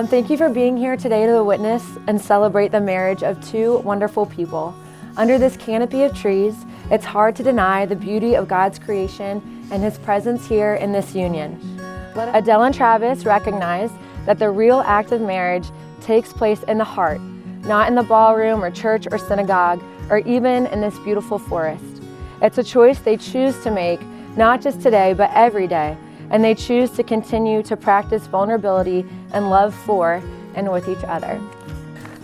Thank you for being here today to witness and celebrate the marriage of two wonderful people. Under this canopy of trees, it's hard to deny the beauty of God's creation and His presence here in this union. Adele and Travis recognize that the real act of marriage takes place in the heart, not in the ballroom or church or synagogue, or even in this beautiful forest. It's a choice they choose to make, not just today, but every day, and they choose to continue to practice vulnerability and love for and with each other.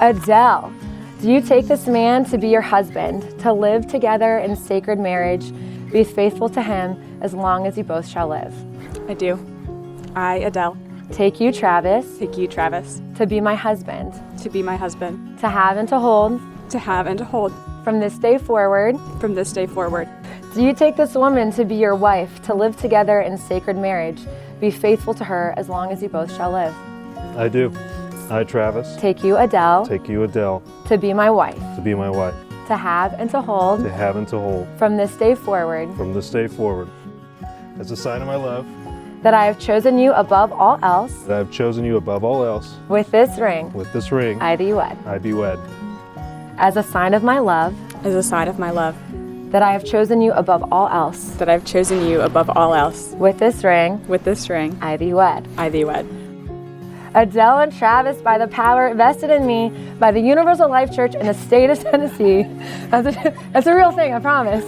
Adele, do you take this man to be your husband, to live together in sacred marriage, be faithful to him as long as you both shall live? I do. I, Adele, take you, Travis, to be my husband, to have and to hold, from this day forward. Do you take this woman to be your wife, to live together in sacred marriage, be faithful to her as long as you both shall live? I do. I, Travis, take you, Adele, to be my wife, to have and to hold, from this day forward, as a sign of my love, that I have chosen you above all else, with this ring, I thee wed. As a sign of my love, that I have chosen you above all else, with this ring, I thee wed. Adele and Travis, by the power vested in me by the Universal Life Church in the state of Tennessee. That's a real thing, I promise.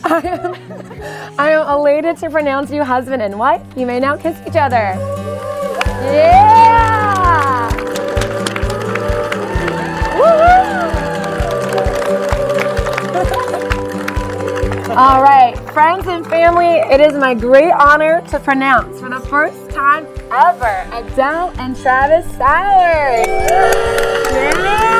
I am elated to pronounce you husband and wife. You may now kiss each other. Yeah! All right, friends and family, it is my great honor to pronounce for the first time ever, Adele and Travis Sowers. Yeah!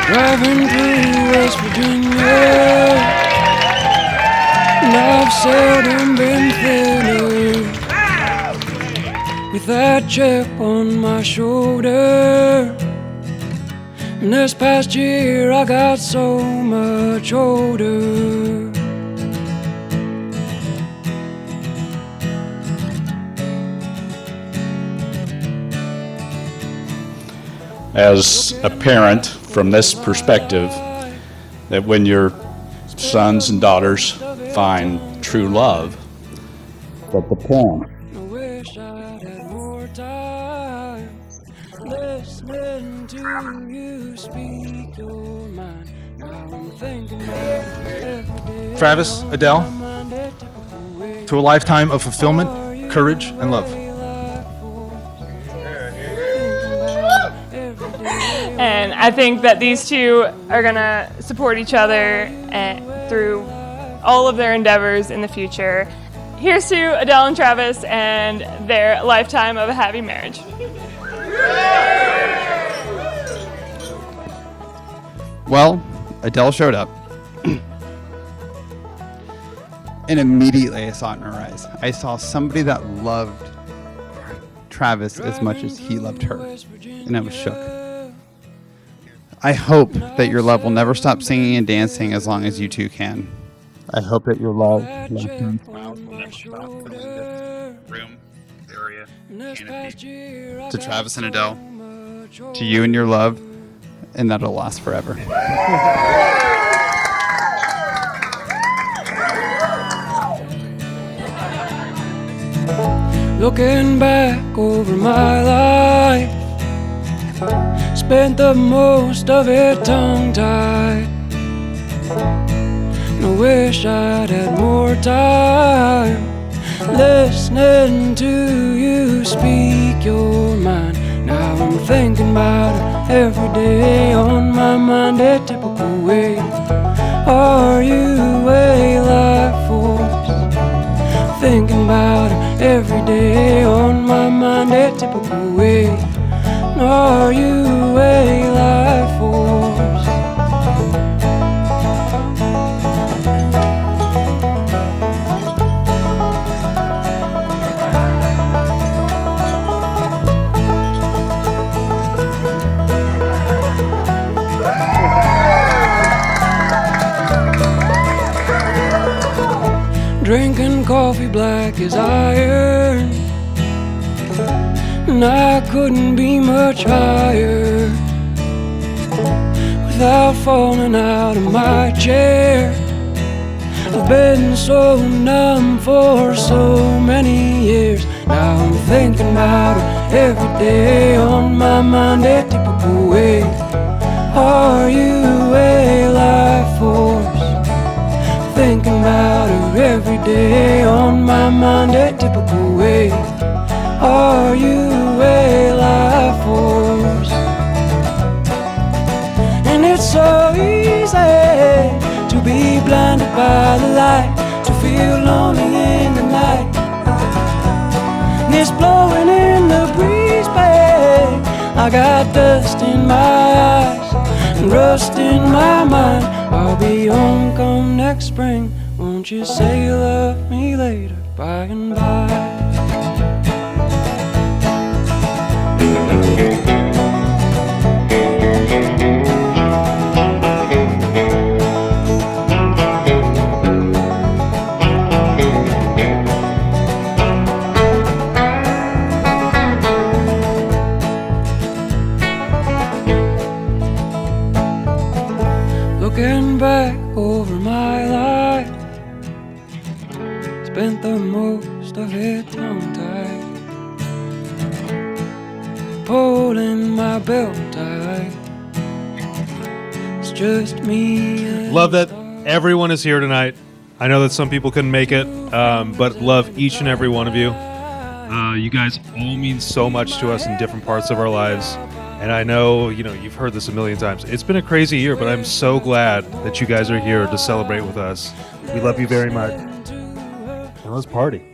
Driving through West Virginia, and I've seldom been thinner, with that chip on my shoulder. And this past year I got so much older. As a parent, from this perspective, that when your sons and daughters find true love, that the parent I wish I'd had more time listening to you speak your mind. Now I'm thinking about every day. Travis, Adele, to a lifetime of fulfillment, courage, and love. And I think that these two are going to support each other through all of their endeavors in the future. Here's to Adele and Travis and their lifetime of a happy marriage. Well, Adele showed up. And immediately I saw it in her eyes. I saw somebody that loved Travis as much as he loved her. And I was shook. I hope that your love will never stop singing and dancing as long as you two can. I hope that your love lifetime smiles will never stop filling this room, area, canopy. To Travis and Adele, to you and your love, and that'll last forever. Looking back over my life, spent the most of it tongue-tied. And I wish I'd had more time listening to you speak your mind. Now I'm thinking about it every day, on my mind a typical way. Are you a life force? Thinking about it every day, on my mind a typical way. Are you a life force? Drinking coffee black as iron, and I couldn't be much higher without falling out of my chair. I've been so numb for so many years. Now I'm thinking about it every day, on my mind a typical way. Are you a life force? Thinking about her every day, on my mind a typical way. Are you a life force? And it's so easy to be blinded by the light, to feel lonely in the night. And it's blowing in the breeze, babe. I got dust in my eyes and rust in my mind. I'll be home come next spring. Won't you say you love me later, by and by? Looking back over my life, spent the most of it tongue-tied, pulling my belt tight. It's just me and Love that everyone is here tonight. I know that some people couldn't make it, but love each and every one of you. You guys all mean so much to us in different parts of our lives. And I know, you've heard this a million times. It's been a crazy year, but I'm so glad that you guys are here to celebrate with us. We love you very much. And let's party.